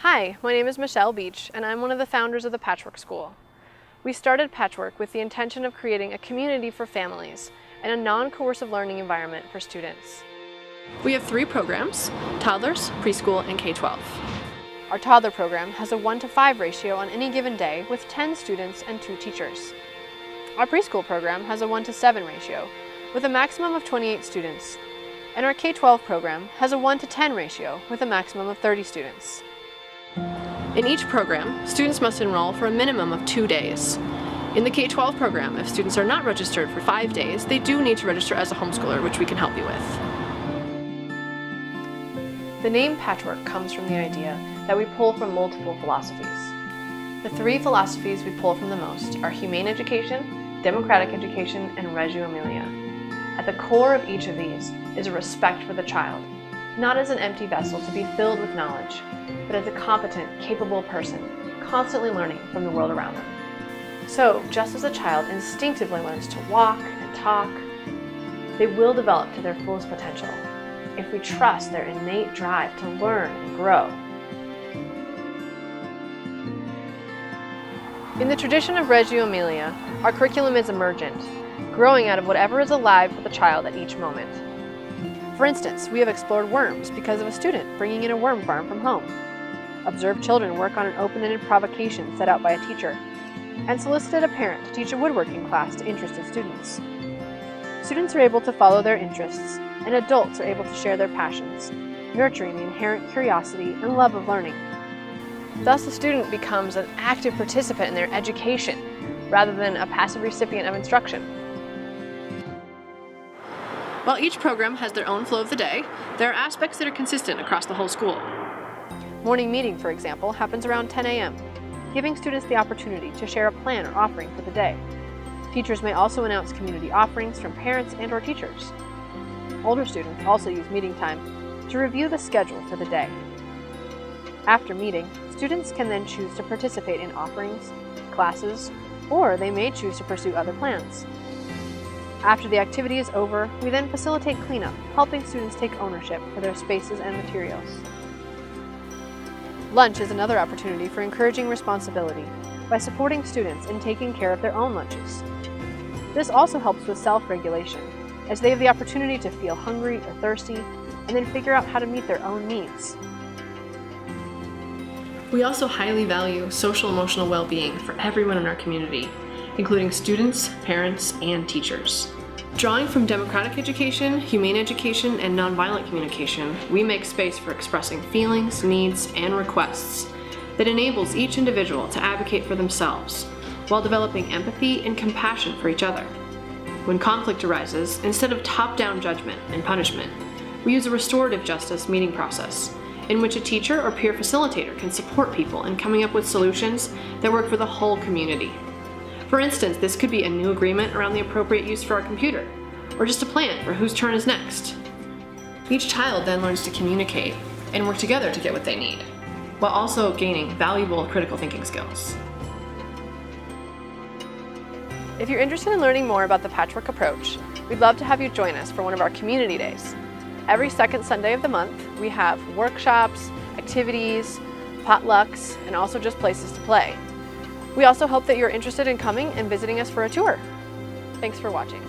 Hi, my name is Michelle Beach, and I'm one of the founders of the Patchwork School. We started Patchwork with the intention of creating a community for families and a non-coercive learning environment for students. We have 3 programs: toddlers, preschool, and K-12. Our toddler program has a 1:5 ratio on any given day with 10 students and 2 teachers. Our preschool program has a 1:7 ratio with a maximum of 28 students, and our K-12 program has a 1:10 ratio with a maximum of 30 students. In each program, students must enroll for a minimum of 2 days. In the K-12 program, if students are not registered for 5 days, they do need to register as a homeschooler, which we can help you with. The name Patchwork comes from the idea that we pull from multiple philosophies. The 3 philosophies we pull from the most are humane education, democratic education, and Reggio Emilia. At the core of each of these is a respect for the child, not as an empty vessel to be filled with knowledge, but as a competent, capable person, constantly learning from the world around them. So, just as a child instinctively learns to walk and talk, they will develop to their fullest potential if we trust their innate drive to learn and grow. In the tradition of Reggio Emilia, our curriculum is emergent, growing out of whatever is alive for the child at each moment. For instance, we have explored worms because of a student bringing in a worm farm from home, observed children work on an open-ended provocation set out by a teacher, and solicited a parent to teach a woodworking class to interested students. Students are able to follow their interests, and adults are able to share their passions, nurturing the inherent curiosity and love of learning. Thus, the student becomes an active participant in their education, rather than a passive recipient of instruction. While each program has their own flow of the day, there are aspects that are consistent across the whole school. Morning meeting, for example, happens around 10 a.m., giving students the opportunity to share a plan or offering for the day. Teachers may also announce community offerings from parents and/or teachers. Older students also use meeting time to review the schedule for the day. After meeting, students can then choose to participate in offerings, classes, or they may choose to pursue other plans. After the activity is over, we then facilitate cleanup, helping students take ownership for their spaces and materials. Lunch is another opportunity for encouraging responsibility by supporting students in taking care of their own lunches. This also helps with self-regulation, as they have the opportunity to feel hungry or thirsty and then figure out how to meet their own needs. We also highly value social-emotional well-being for everyone in our community, including students, parents, and teachers. Drawing from democratic education, humane education, and nonviolent communication, we make space for expressing feelings, needs, and requests that enables each individual to advocate for themselves while developing empathy and compassion for each other. When conflict arises, instead of top-down judgment and punishment, we use a restorative justice meeting process in which a teacher or peer facilitator can support people in coming up with solutions that work for the whole community. For instance, this could be a new agreement around the appropriate use for our computer, or just a plan for whose turn is next. Each child then learns to communicate and work together to get what they need, while also gaining valuable critical thinking skills. If you're interested in learning more about the Patchwork approach, we'd love to have you join us for one of our community days. Every second Sunday of the month, we have workshops, activities, potlucks, and also just places to play. We also hope that you're interested in coming and visiting us for a tour. Thanks for watching.